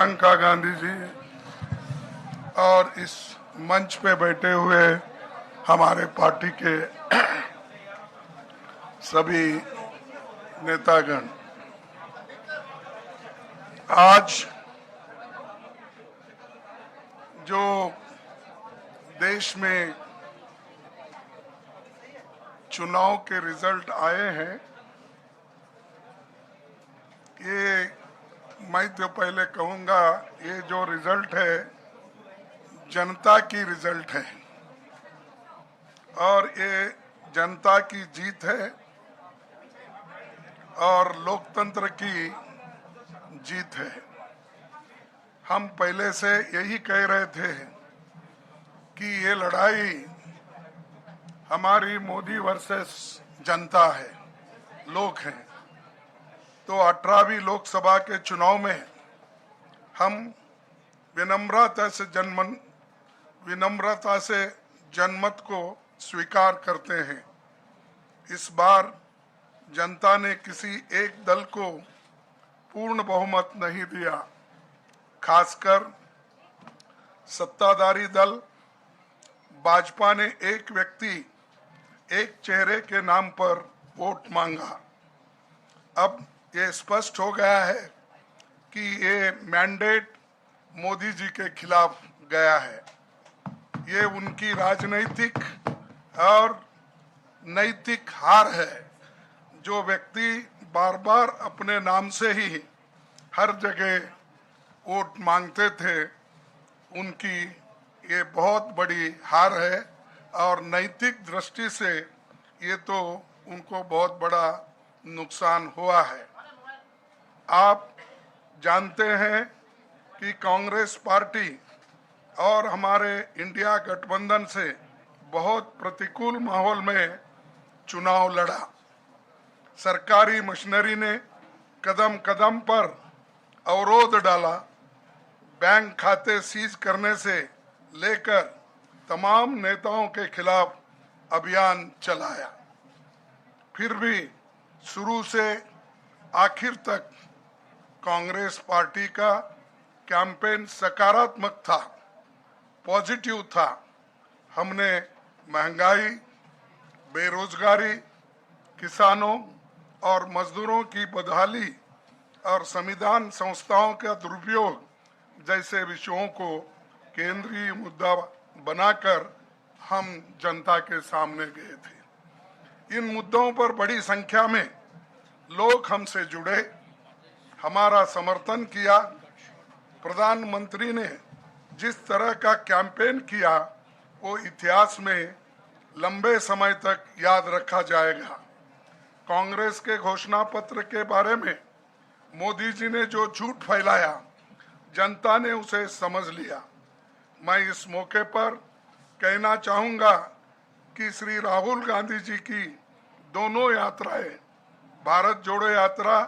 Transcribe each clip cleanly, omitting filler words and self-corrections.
प्रियंका गांधी जी और इस मंच पे बैठे हुए हमारे पार्टी के सभी नेतागण, आज जो देश में चुनाव के रिजल्ट आए हैं, ये मैं तो पहले कहूंगा, ये जो रिजल्ट है जनता की रिजल्ट है और ये जनता की जीत है और लोकतंत्र की जीत है। हम पहले से यही कह रहे थे कि ये लड़ाई हमारी मोदी वर्सेस जनता है, लोग हैं। तो 18वीं लोकसभा के चुनाव में हम विनम्रता से जनमत को स्वीकार करते हैं। इस बार जनता ने किसी एक दल को पूर्ण बहुमत नहीं दिया, खासकर सत्ताधारी दल भाजपा ने एक व्यक्ति एक चेहरे के नाम पर वोट मांगा। अब ये स्पष्ट हो गया है कि ये मैंडेट मोदी जी के खिलाफ गया है। ये उनकी राजनीतिक और नैतिक हार है। जो व्यक्ति बार बार अपने नाम से ही हर जगह वोट मांगते थे, उनकी ये बहुत बड़ी हार है और नैतिक दृष्टि से ये तो उनको बहुत बड़ा नुकसान हुआ है। आप जानते हैं कि कांग्रेस पार्टी और हमारे इंडिया गठबंधन से बहुत प्रतिकूल माहौल में चुनाव लड़ा। सरकारी मशीनरी ने कदम कदम पर अवरोध डाला। बैंक खाते सीज करने से लेकर तमाम नेताओं के खिलाफ अभियान चलाया। फिर भी शुरू से आखिर तक कांग्रेस पार्टी का कैंपेन सकारात्मक था, पॉजिटिव था। हमने महंगाई, बेरोजगारी, किसानों और मजदूरों की बदहाली और संविधान संस्थाओं का दुरुपयोग जैसे विषयों को केंद्रीय मुद्दा बनाकर हम जनता के सामने गए थे। इन मुद्दों पर बड़ी संख्या में लोग हमसे जुड़े, हमारा समर्थन किया। प्रधानमंत्री ने जिस तरह का कैंपेन किया वो इतिहास में लंबे समय तक याद रखा जाएगा। कांग्रेस के घोषणा पत्र के बारे में मोदी जी ने जो झूठ फैलाया, जनता ने उसे समझ लिया। मैं इस मौके पर कहना चाहूंगा कि श्री राहुल गांधी जी की दोनों यात्राएं, भारत जोड़ो यात्रा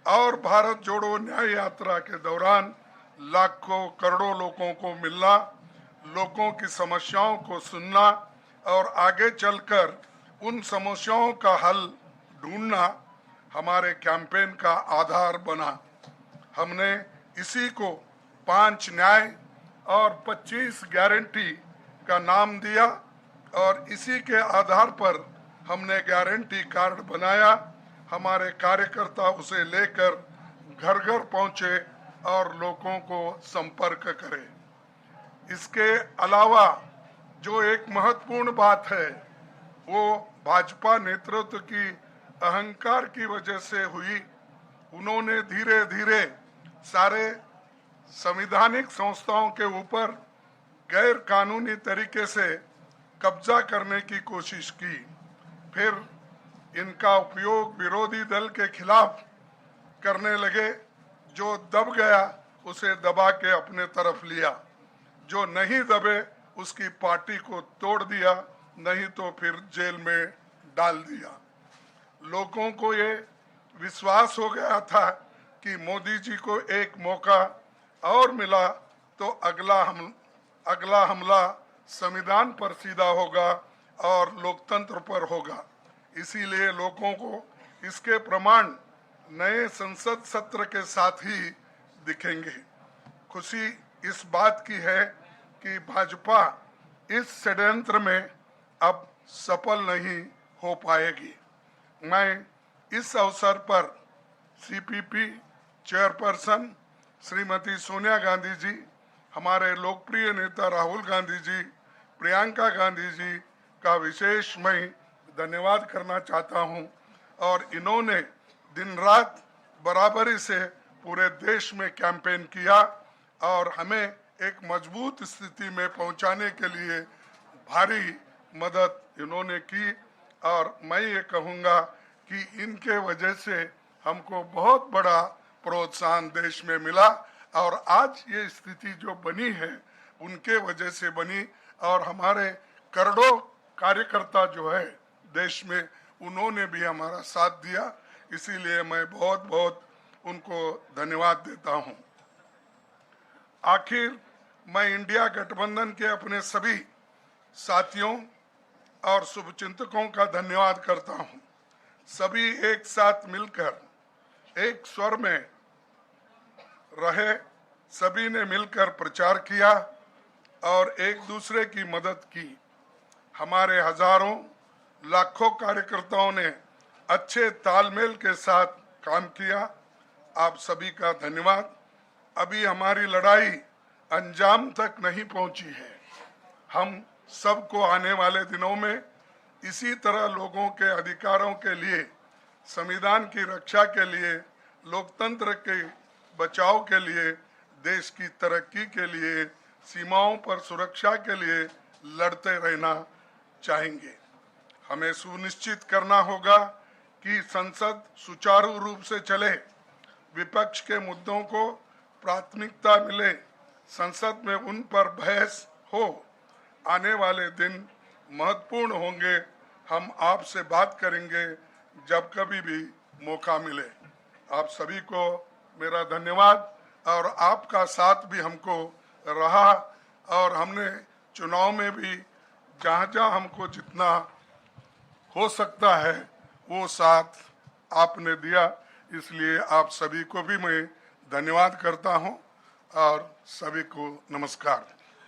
और भारत जोड़ो न्याय यात्रा के दौरान लाखों करोड़ों लोगों को मिलना, लोगों की समस्याओं को सुनना और आगे चलकर उन समस्याओं का हल ढूंढना हमारे कैंपेन का आधार बना। हमने इसी को 5 न्याय और 25 गारंटी का नाम दिया और इसी के आधार पर हमने गारंटी कार्ड बनाया। हमारे कार्यकर्ता उसे लेकर घर घर पहुंचे और लोगों को संपर्क करें। इसके अलावा जो एक महत्वपूर्ण बात है वो भाजपा नेतृत्व की अहंकार की वजह से हुई। उन्होंने धीरे धीरे सारे संवैधानिक संस्थाओं के ऊपर गैर कानूनी तरीके से कब्जा करने की कोशिश की। फिर इनका उपयोग विरोधी दल के खिलाफ करने लगे। जो दब गया उसे दबा के अपने तरफ लिया, जो नहीं दबे उसकी पार्टी को तोड़ दिया, नहीं तो फिर जेल में डाल दिया। लोगों को ये विश्वास हो गया था कि मोदी जी को एक मौका और मिला तो अगला हमला संविधान पर सीधा होगा और लोकतंत्र पर होगा। इसीलिए लोगों को इसके प्रमाण नए संसद सत्र के साथ ही दिखेंगे। खुशी इस बात की है कि भाजपा इस षड्यंत्र में अब सफल नहीं हो पाएगी। मैं इस अवसर पर सीपीपी चेयरपर्सन श्रीमती सोनिया गांधी जी, हमारे लोकप्रिय नेता राहुल गांधी जी, प्रियंका गांधी जी का विशेष मैं धन्यवाद करना चाहता हूं। और इन्होंने दिन रात बराबरी से पूरे देश में कैंपेन किया और हमें एक मजबूत स्थिति में पहुंचाने के लिए भारी मदद इन्होंने की। और मैं ये कहूँगा कि इनके वजह से हमको बहुत बड़ा प्रोत्साहन देश में मिला और आज ये स्थिति जो बनी है उनके वजह से बनी। और हमारे करोड़ों कार्यकर्ता जो है देश में, उन्होंने भी हमारा साथ दिया, इसीलिए मैं बहुत बहुत उनको धन्यवाद देता हूं। आखिर मैं इंडिया गठबंधन के अपने सभी साथियों और शुभचिंतकों का धन्यवाद करता हूं। सभी एक साथ मिलकर एक स्वर में रहे, सभी ने मिलकर प्रचार किया और एक दूसरे की मदद की। हमारे हजारों लाखों कार्यकर्ताओं ने अच्छे तालमेल के साथ काम किया। आप सभी का धन्यवाद। अभी हमारी लड़ाई अंजाम तक नहीं पहुंची है। हम सबको आने वाले दिनों में इसी तरह लोगों के अधिकारों के लिए, संविधान की रक्षा के लिए, लोकतंत्र के बचाव के लिए, देश की तरक्की के लिए, सीमाओं पर सुरक्षा के लिए लड़ते रहना चाहेंगे। हमें सुनिश्चित करना होगा कि संसद सुचारू रूप से चले, विपक्ष के मुद्दों को प्राथमिकता मिले, संसद में उन पर बहस हो। आने वाले दिन महत्वपूर्ण होंगे। हम आपसे बात करेंगे जब कभी भी मौका मिले। आप सभी को मेरा धन्यवाद। और आपका साथ भी हमको रहा और हमने चुनाव में भी जहाँ हमको जितना हो सकता है वो साथ आपने दिया, इसलिए आप सभी को भी मैं धन्यवाद करता हूं और सभी को नमस्कार।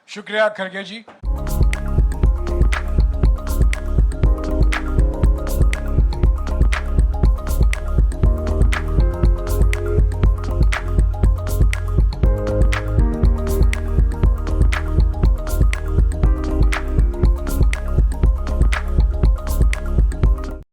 शुक्रिया खड़गे जी।